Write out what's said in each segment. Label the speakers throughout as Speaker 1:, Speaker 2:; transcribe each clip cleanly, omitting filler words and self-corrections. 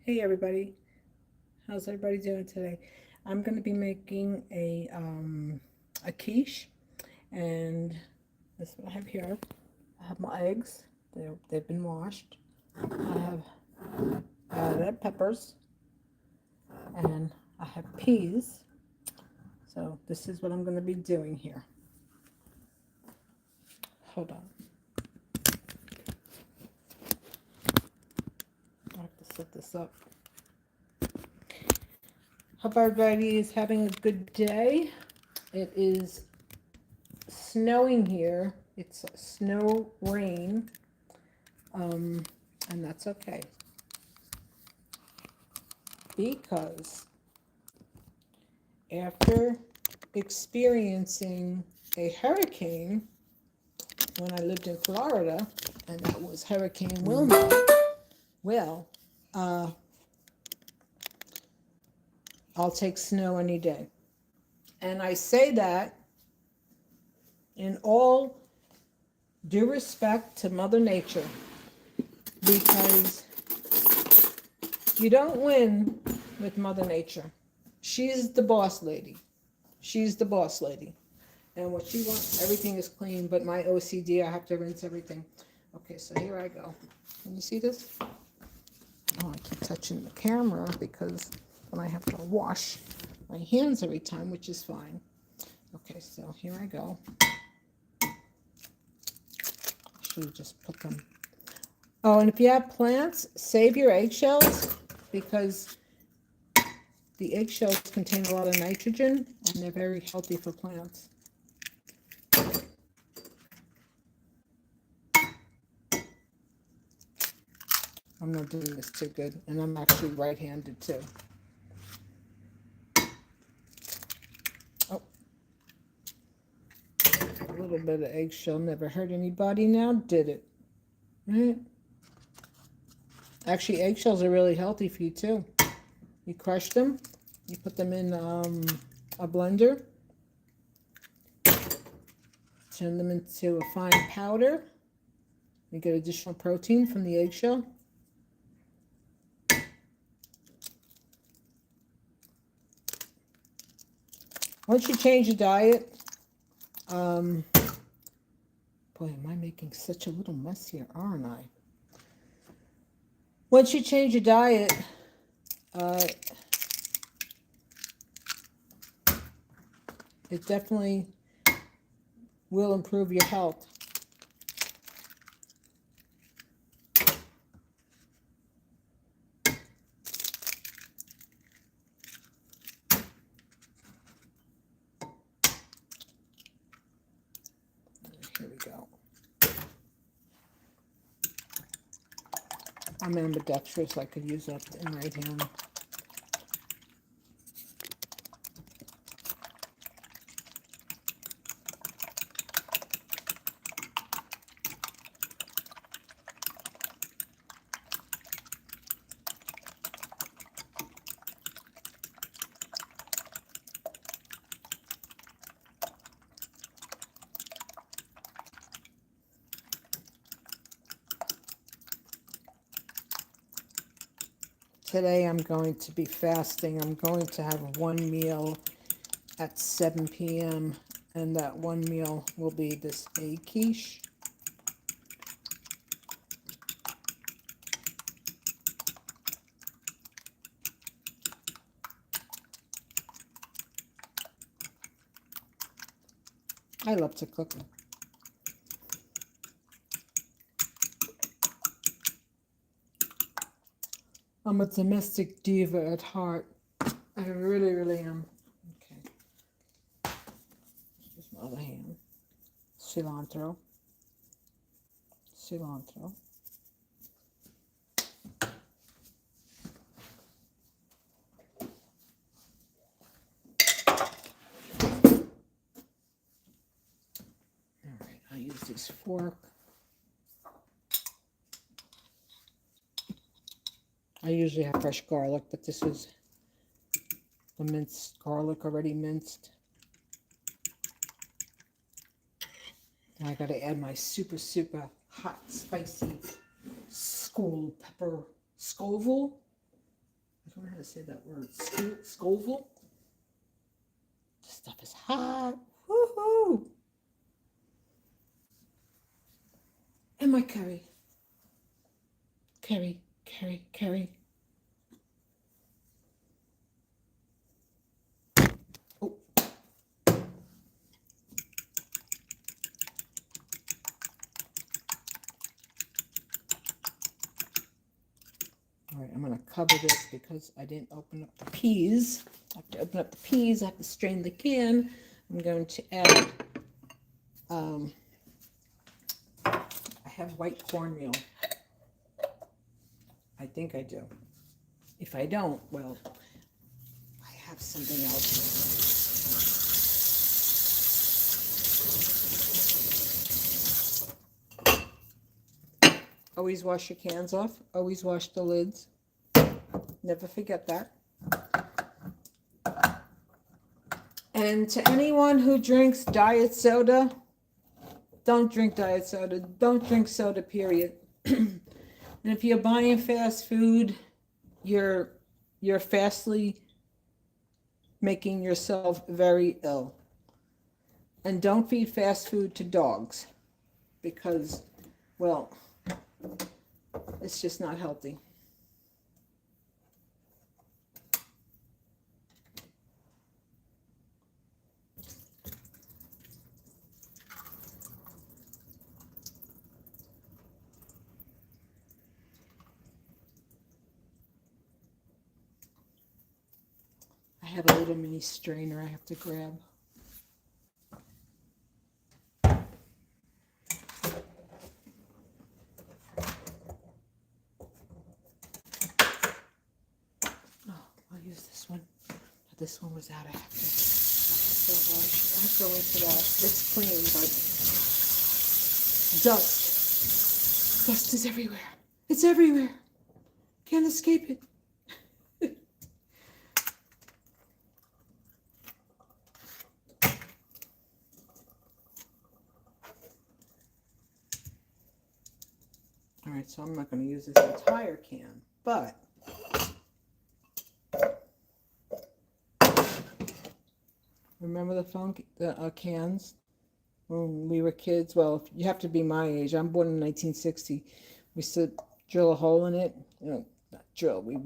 Speaker 1: Hey everybody, how's everybody doing today? I'm going to be making a quiche, and this is what I have here. I have my eggs. They've been washed. I have red peppers, and I have peas. So this is what I'm going to be doing here. Hold on. I have to set this up. Hope everybody is having a good day. It is snowing here. It's snow rain, and that's okay because after experiencing a hurricane when I lived in Florida, and that was Hurricane Wilma, well, uh, I'll take snow any day. And I say that in all due respect to Mother Nature, because you don't win with Mother Nature. She's the boss lady. She's the boss lady. And what she wants, everything is clean, but my OCD, I have to rinse everything. Okay, so here I go. Can you see this? Oh, I keep touching the camera because then I have to wash my hands every time, which is fine. Okay, so here I go. I should have just put them. Oh, and if you have plants, save your eggshells because the eggshells contain a lot of nitrogen and they're very healthy for plants. I'm not doing this too good, and I'm actually right-handed too. Oh, a little bit of eggshell never hurt anybody now, did it? Right? Actually, eggshells are really healthy for you too. You crush them, you put them in a blender, turn them into a fine powder. You get additional protein from the eggshell. Once you change your diet, boy, am I making such a little mess here, aren't I? Once you change your diet, it definitely will improve your health. Here we go. I'm ambidextrous. I could use that in right hand. Today I'm going to be fasting. I'm going to have one meal at 7 p.m. and that one meal will be this egg quiche. I love to cook. I'm a domestic diva at heart. I really, really am. Okay. Here's my other hand. Cilantro. Cilantro. All right, I use this fork. I usually have fresh garlic, but this is the minced garlic already minced. And I got to add my super, hot, spicy Scoville pepper. Scoville? don't know how to say that word. Scoville. This stuff is hot. Woohoo! And my curry. Curry. Oh. All right, I'm going to cover this because I didn't open up the peas. I have to open up the peas. I have to strain the can. I'm going to add, I have white cornmeal. I think I do. If I don't, well, I have something else. Always wash your cans off. Always wash the lids. Never forget that. And to anyone who drinks diet soda, don't drink diet soda. Don't drink soda, period. And if you're buying fast food, you're fastly making yourself very ill. And don't feed fast food to dogs because, well, it's just not healthy. I have a little mini strainer I have to grab. I'll use this one. But this one was out. I have to go into that. It's clean, but dust. Dust is everywhere. It's everywhere. Can't escape it. All right, so I'm not going to use this entire can, but remember the cans when we were kids? Well, you have to be my age. I'm born in 1960. We used to drill a hole in it. Not drill. We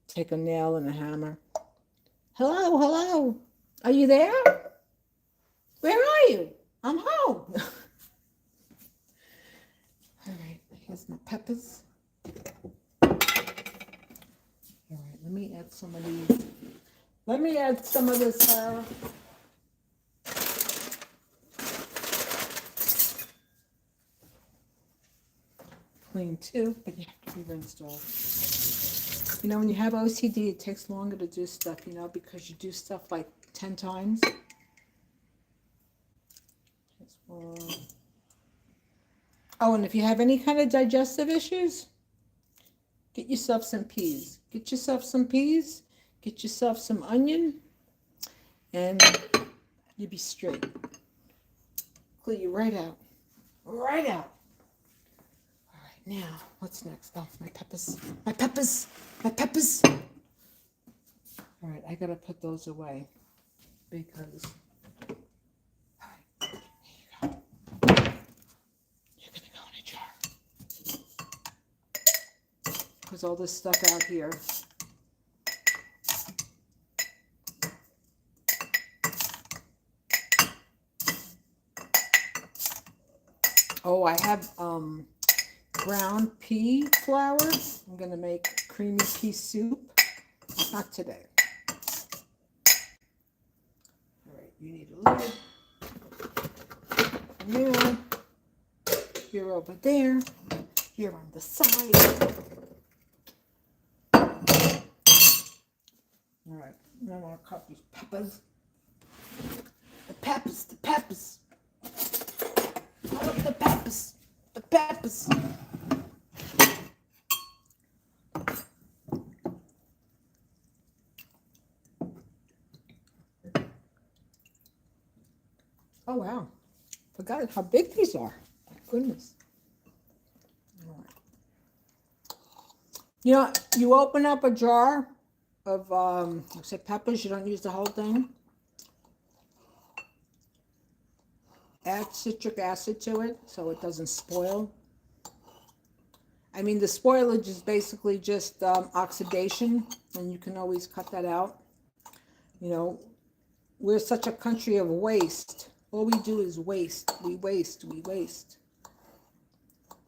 Speaker 1: take a nail and a hammer. Hello. Are you there? Where are you? I'm home. All right, here's my peppers. All right, let me add some of these. Let me add some of this herb. Clean too, but you have to be rinsed off. You know, when you have OCD, it takes longer to do stuff, because you do stuff like 10 times. Here's one. Oh, and if you have any kind of digestive issues, get yourself some peas. Get yourself some peas. Get yourself some onion. And you'll be straight. Clear you right out. Right out. All right, now, what's next? Oh, my peppers. My peppers. My peppers. All right, I got to put those away because... Because all this stuff out here. Oh, I have ground pea flour. I'm going to make creamy pea soup. Not today. All right, you need a lid. Now, you're over there. You're on the side. All right, now I want to cut these peppers. The peppers. Cut up the peppers. The peppers. Oh, wow. Forgot how big these are. My goodness. All right. You open up a jar like I said, peppers. You don't use the whole thing. Add citric acid to it so it doesn't spoil. I mean, the spoilage is basically just oxidation, and you can always cut that out. You know, we're such a country of waste. All we do is waste. We waste. We waste.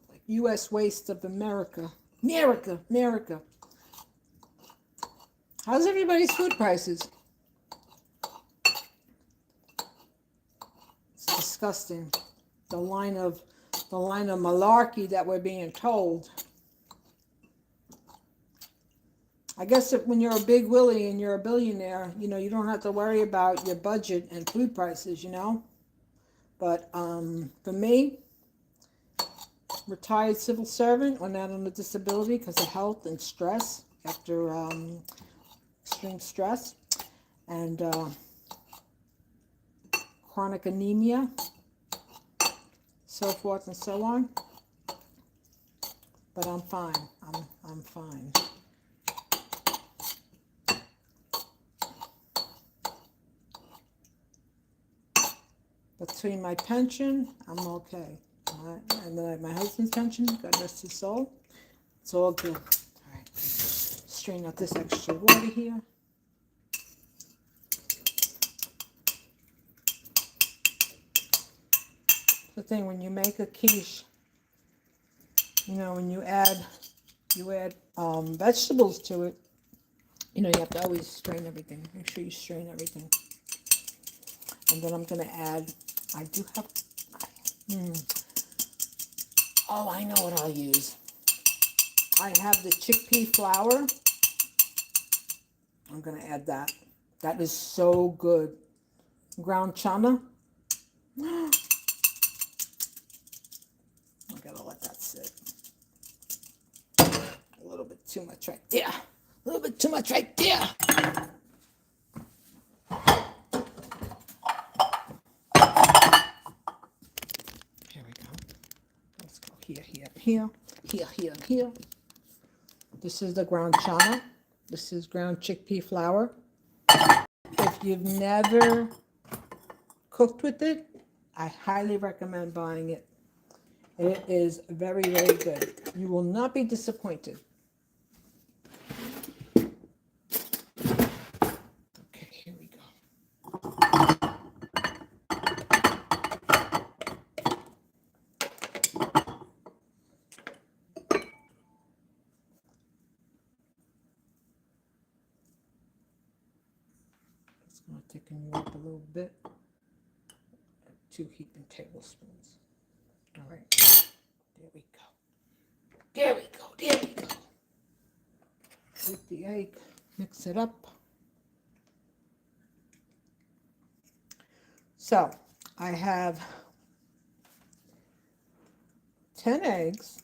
Speaker 1: Like U.S. waste of America. America. America. How's everybody's food prices? It's disgusting. The line of malarkey that we're being told. I guess that when you're a big Willie and you're a billionaire, you know, you don't have to worry about your budget and food prices, you know. But for me, retired civil servant, went out on a disability because of health and stress after extreme stress and chronic anemia, so forth and so on. But I'm fine. I'm fine. Between my pension, I'm okay. And then my husband's pension, God rest his soul. It's all good. All right. Strain out this extra water here. The thing when you make a quiche, you know, when you add vegetables to it, you know, you have to always strain everything. Make sure you strain everything. And then I'm going to add, I do have, oh, I know what I'll use. I have the chickpea flour. I'm going to add that. That is so good. Ground chana. I got to let that sit. A little bit too much right there. A little bit too much right there. Here. This is the ground chana. This is ground chickpea flour. If you've never cooked with it, I highly recommend buying it. It is very, very good. You will not be disappointed. Okay, here we go. I'm going to thicken you up a little bit. 2 heaping tablespoons. All right. There we go. There we go. There we go. With the egg, mix it up. So I have 10 eggs,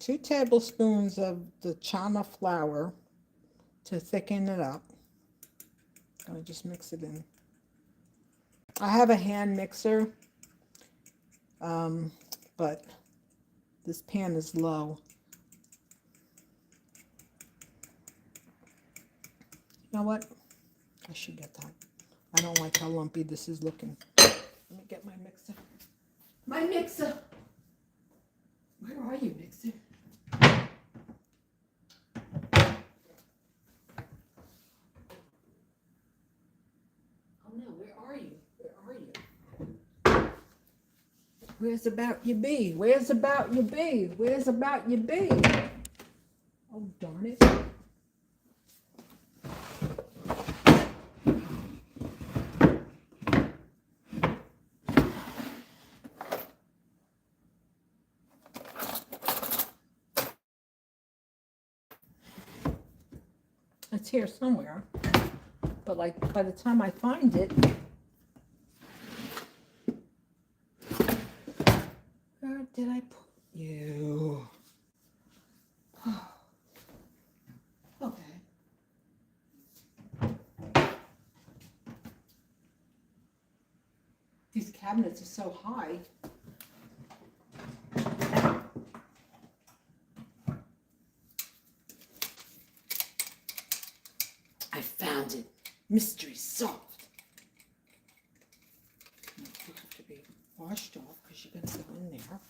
Speaker 1: 2 tablespoons of the chana flour to thicken it up. I'm going to just mix it in. I have a hand mixer, but this pan is low. You know what? I should get that. I don't like how lumpy this is looking. Let me get my mixer. My mixer! Where are you, mixer? Where's about you be? Where's about you be? Where's about you be? Oh, darn it. It's here somewhere. But like by the time I find it, where did I put you? Okay. These cabinets are so high. found it. Mystery solved. You have to be washed off because you're going to go in there.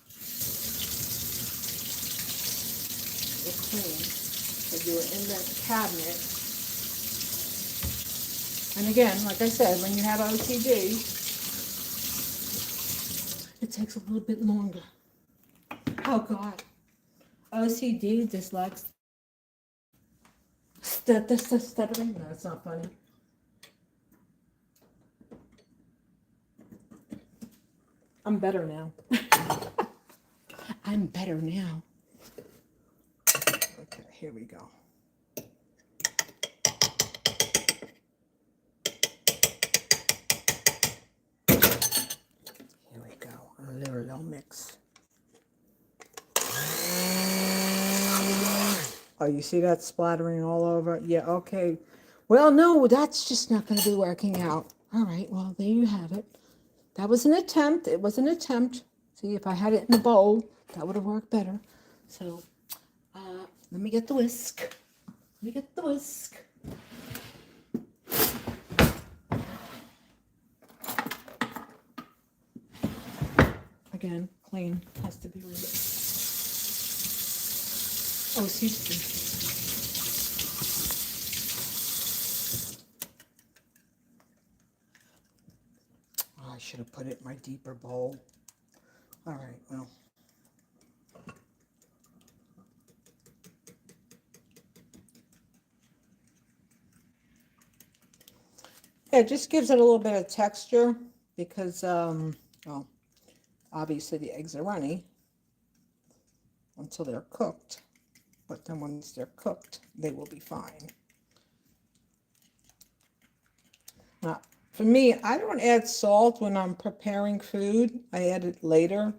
Speaker 1: You're clean. But you were in that cabinet. And again, like I said, when you have OCD, it takes a little bit longer. Oh, God. OCD, dyslexia. Stuttering? No, it's not funny. I'm better now. I'm better now. Okay, here we go. Here we go. A little mix. Oh, you see that splattering all over? Yeah, okay. Well, no, that's just not going to be working out. All right, well, there you have it. That was an attempt. It was an attempt. See, if I had it in the bowl, that would have worked better. So, let me get the whisk. Let me get the whisk. Again, clean. Has to be really good. Oh, see. Oh, I should have put it in my deeper bowl. All right, well. Yeah, it just gives it a little bit of texture because, well, obviously the eggs are runny until they're cooked. But then once they're cooked, they will be fine. Now, for me, I don't add salt when I'm preparing food. I add it later.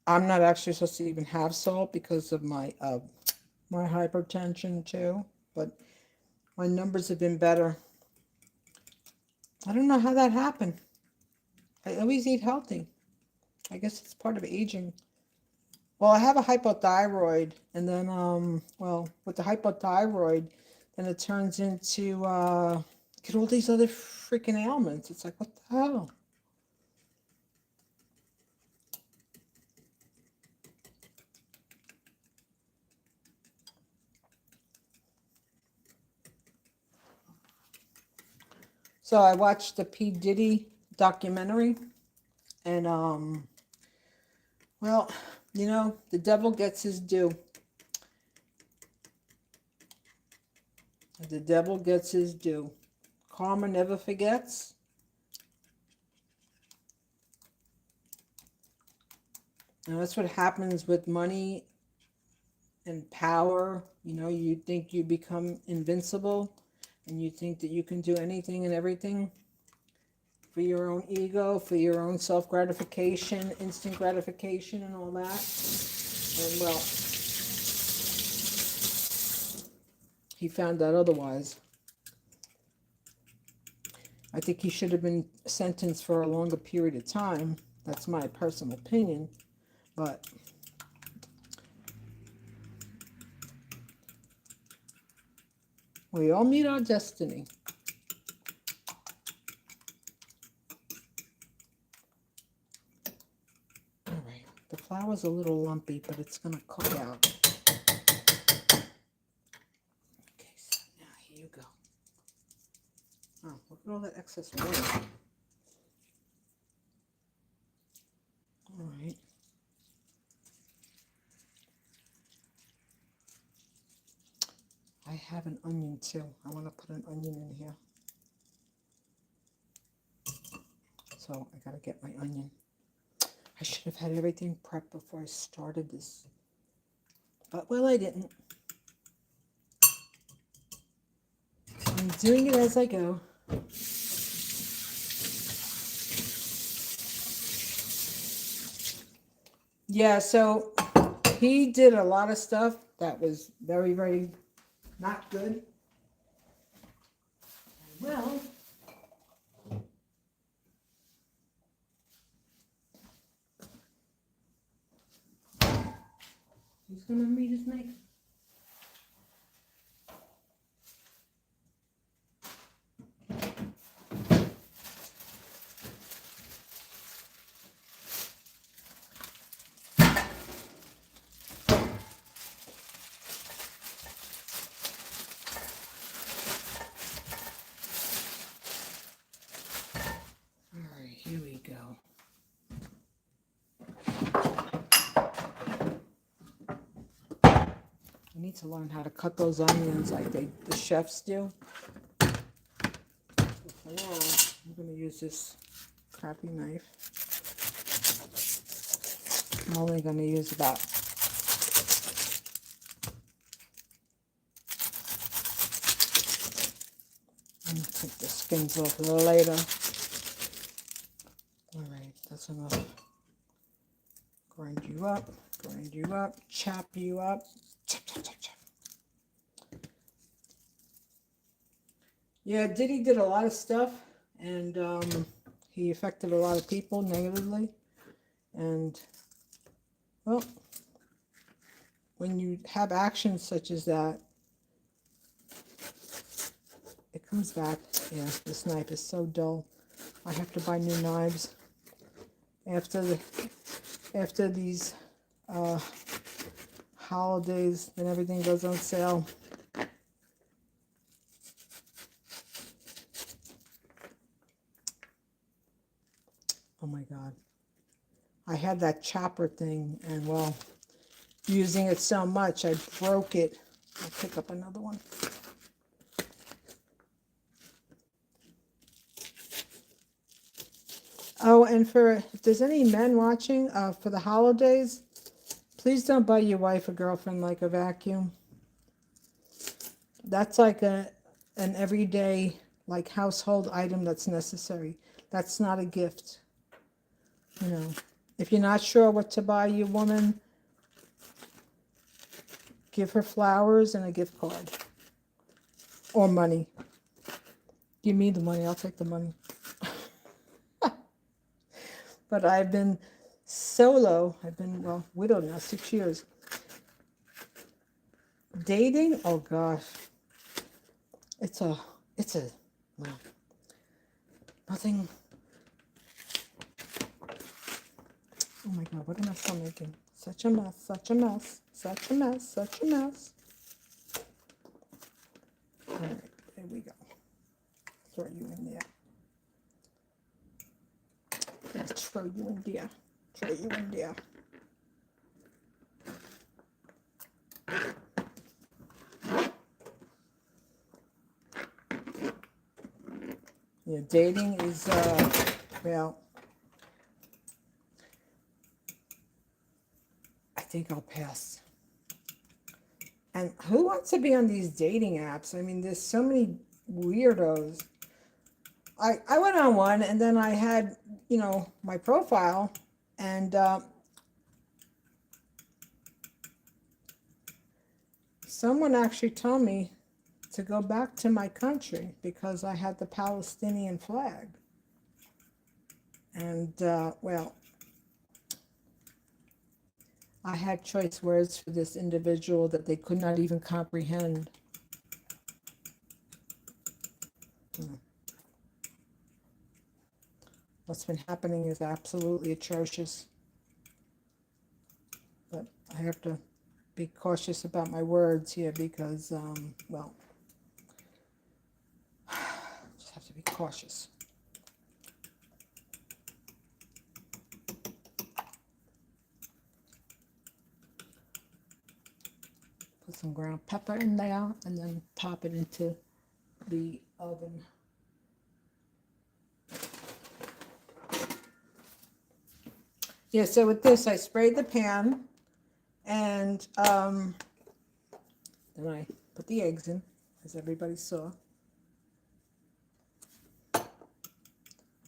Speaker 1: I'm not actually supposed to even have salt because of my hypertension too. But my numbers have been better. I don't know how that happened. I always eat healthy. I guess it's part of aging. Well, I have a hypothyroid, and then, well, with the hypothyroid, then it turns into, get all these other freaking ailments. It's like, what the hell? So I watched the P. Diddy documentary, and, well, you know, the devil gets his due. The devil gets his due. Karma never forgets. And that's what happens with money and power. You know, you think you become invincible, and you think that you can do anything and everything for your own ego, for your own self-gratification, instant gratification, and all that. And, well, he found out otherwise. I think he should have been sentenced for a longer period of time. That's my personal opinion. But we all meet our destiny. All right. The flour's a little lumpy, but it's going to cook out. Okay, so now here you go. Oh, look at all that excess water. All right. I have an onion too. I want to put an onion in here. So I got to get my onion. I should have had everything prepped before I started this. But, well, I didn't. I'm doing it as I go. Yeah, so he did a lot of stuff that was very, very not good. Well, he's going to meet his mate. I need to learn how to cut those onions like the chefs do. But for now, I'm going to use this crappy knife. I'm only going to use about I'm going to take the skins off later. Alright, that's enough. Grind you up, chop you up. Chop, chop, chop, chop. Yeah, Diddy did a lot of stuff, and he affected a lot of people negatively. And, well, when you have actions such as that, it comes back. Yeah, this knife is so dull. I have to buy new knives after these holidays, then everything goes on sale. Oh my God. I had that chopper thing, and well, using it so much, I broke it. I'll pick up another one. Oh, and if there's any men watching for the holidays, please don't buy your wife or girlfriend like a vacuum. That's like an everyday, like, household item that's necessary. That's not a gift. You know, if you're not sure what to buy your woman, give her flowers and a gift card. Or money. Give me the money, I'll take the money. But I've been solo. I've been, well, widowed now, 6 years. Dating, oh gosh. It's a, well, nothing. Oh my God, what am I still making? Such a mess, such a mess, such a mess, such a mess. All right, there we go. Throw you in there. Let's throw you in there. Throw you in there. Yeah, dating is, well, I think I'll pass. And who wants to be on these dating apps? I mean, there's so many weirdos. I went on one, and then I had, you know, my profile, and someone actually told me to go back to my country because I had the Palestinian flag. And, well, I had choice words for this individual that they could not even comprehend. What's been happening is absolutely atrocious. But I have to be cautious about my words here because, well, just have to be cautious. Put some ground pepper in there and then pop it into the oven. Yeah, so with this, I sprayed the pan, and then I put the eggs in, as everybody saw. I'm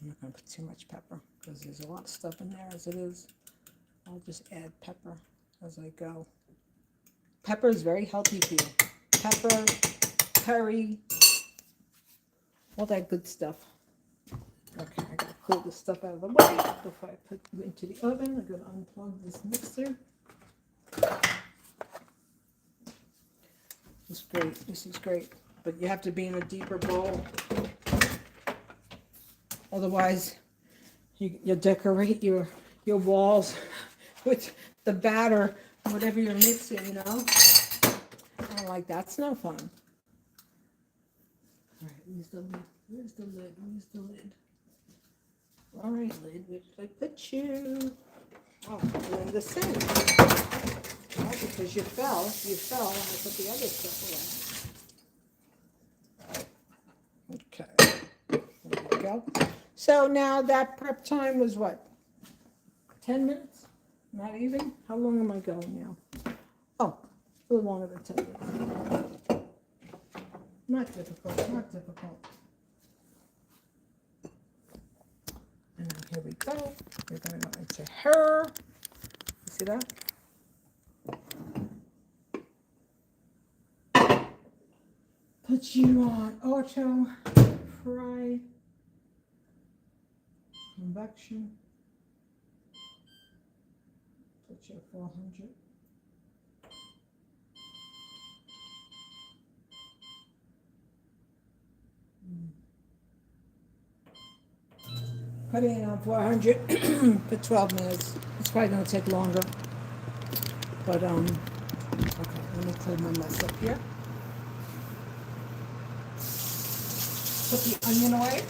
Speaker 1: not going to put too much pepper, because there's a lot of stuff in there as it is. I'll just add pepper as I go. Pepper is very healthy for you. Pepper, curry, all that good stuff. Okay, I gotta pull this stuff out of the way before I put it into the oven. I'm gonna unplug this mixer. This is great. This is great. But you have to be in a deeper bowl. Otherwise, you decorate your walls with the batter, whatever you're mixing, you know. I'm like, that's no fun. All right, where's the lid? Where's the lid? Where's the lid? All right, lid, where did I put you? Oh, in the sink. Well, because you fell, and I put the other stuff away. Okay, there we go. So now that prep time was what? 10 minutes? Not even? How long am I going now? Oh, a little longer than 10 minutes. Not difficult, not difficult. And then here we go. We're going to go into her. You see that? Put you on auto, fry, convection. Put you at 400. Putting it on 400 for 12 minutes. It's probably going to take longer. But, okay, let me clean my mess up here. Put the onion away.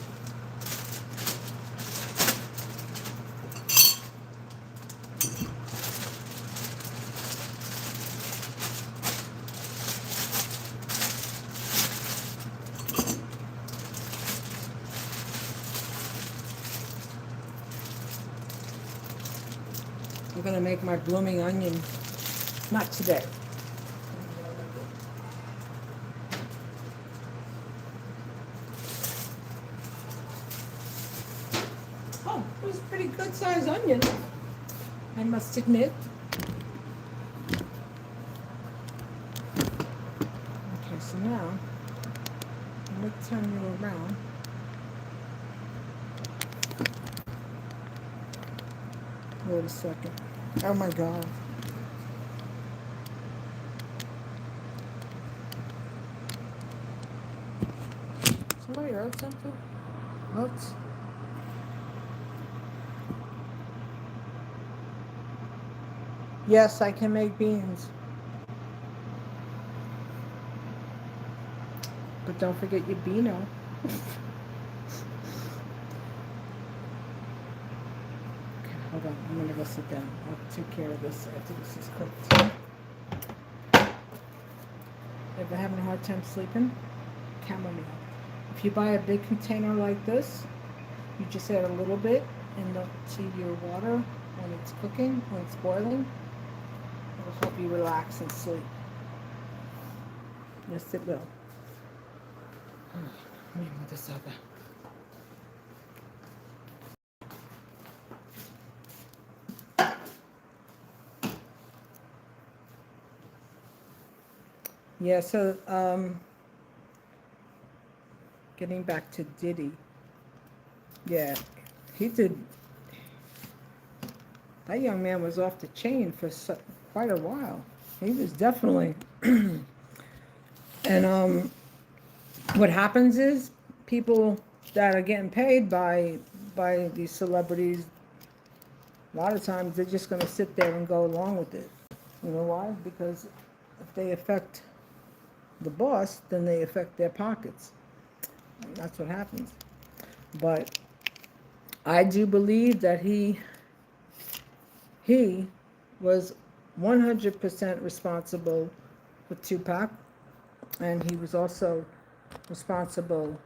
Speaker 1: I'm going to make my blooming onion, not today. Oh, it was a pretty good sized onion, I must admit. Okay, so now, let me turn you around. Wait a second. Oh my God. Somebody wrote something? What? Yes, I can make beans. But don't forget your beano. Okay, hold on. I'm gonna go sit down. I'll take care of this after this is cooked. Ever having a hard time sleeping? Chamomile. If you buy a big container like this, you just add a little bit to your water when it's cooking, when it's boiling. It'll help you relax and sleep. Yes, it will. Let me move this over. Yeah, so getting back to Diddy. Yeah, he did. That young man was off the chain for quite a while. He was definitely. And what happens is people that are getting paid by these celebrities, a lot of times they're just going to sit there and go along with it. You know why? Because if they affect the boss, then they affect their pockets. And that's what happens. But I do believe that he was 100% responsible for Tupac, and he was also responsible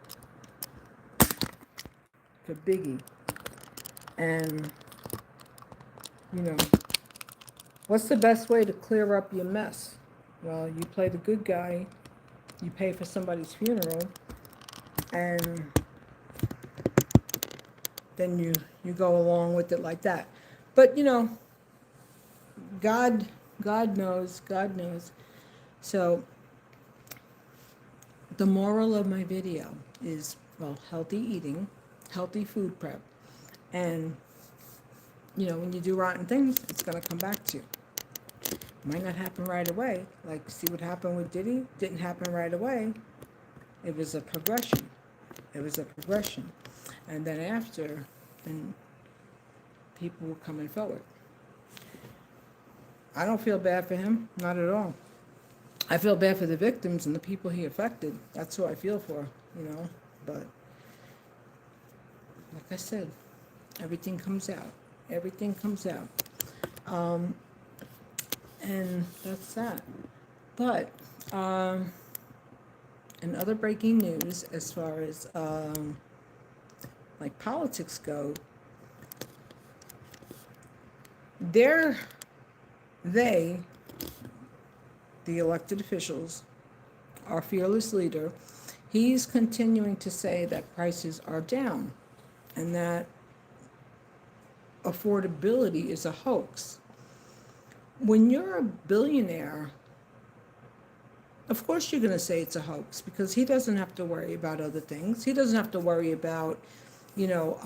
Speaker 1: for Biggie. And, you know, what's the best way to clear up your mess? Well, you play the good guy, you pay for somebody's funeral, and then you go along with it like that. But, you know, God knows. So the moral of my video is, well, healthy eating, healthy food prep. And, you know, when you do rotten things, it's going to come back to you. Might not happen right away. Like, see what happened with Diddy? Didn't happen right away. It was a progression. And then after, then people were coming forward. I don't feel bad for him, not at all. I feel bad for the victims and the people he affected. That's who I feel for, you know. But like I said, everything comes out. And that's that. But in other breaking news, as far as like politics go, they, the elected officials, our fearless leader, he's continuing to say that prices are down and that affordability is a hoax. When you're a billionaire, of course you're going to say it's a hoax, because he doesn't have to worry about other things. He doesn't have to worry about, you know,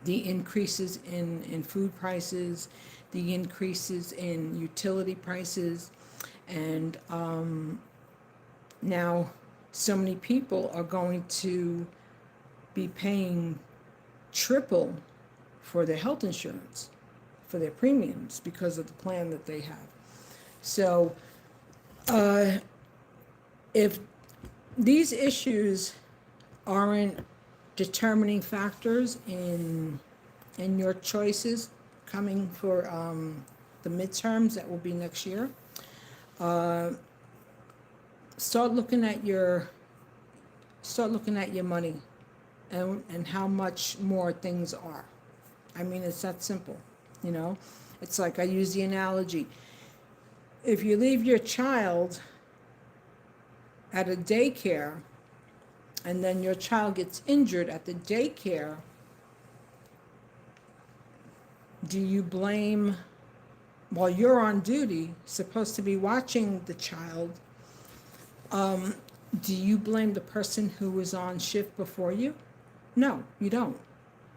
Speaker 1: the increases in food prices, the increases in utility prices, and now so many people are going to be paying triple for their health insurance, for their premiums, because of the plan that they have. So if these issues aren't determining factors in your choices coming for the midterms that will be next year, start looking at your money and how much more things are. I mean, it's that simple, you know. It's like, I use the analogy, if you leave your child at a daycare and then your child gets injured at the daycare, do you blame, while you're on duty, supposed to be watching the child, do you blame the person who was on shift before you? No, you don't.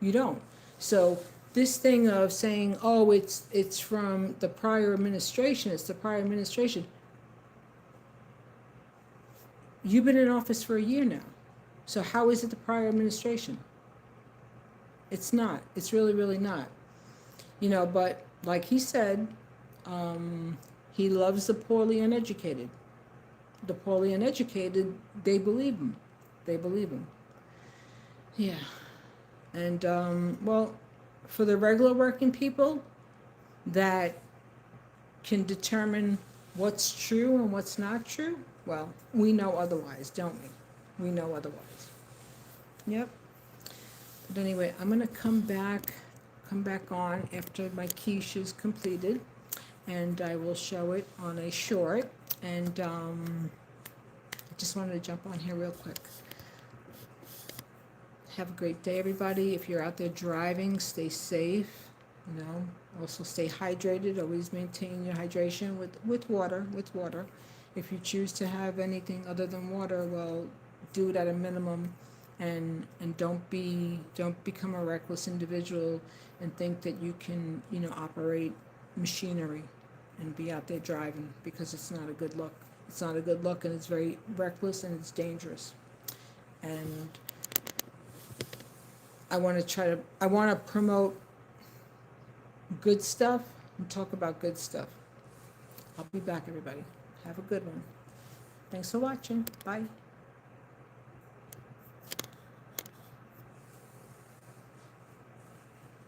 Speaker 1: You don't. So this thing of saying, oh, it's from the prior administration, it's the prior administration. You've been in office for a year now. So how is it the prior administration? It's not. It's really, really not. You know, but like he said, he loves the poorly uneducated. The poorly uneducated, they believe him. They believe him. Yeah. And, well, for the regular working people that can determine what's true and what's not true, well, we know otherwise, don't we? We know otherwise. Yep. But anyway, I'm going to come back on after my quiche is completed, and I will show it on a short. And I just wanted to jump on here real quick. Have a great day, everybody. If you're out there driving, stay safe. You know, also stay hydrated. Always maintain your hydration with water. If you choose to have anything other than water, well, do it at a minimum, and don't become a reckless individual and think that you can, you know, operate machinery and be out there driving, because it's not a good look. It's not a good look, and it's very reckless, and it's dangerous. And I want to promote good stuff and talk about good stuff. I'll be back, everybody. Have a good one. Thanks for watching. Bye.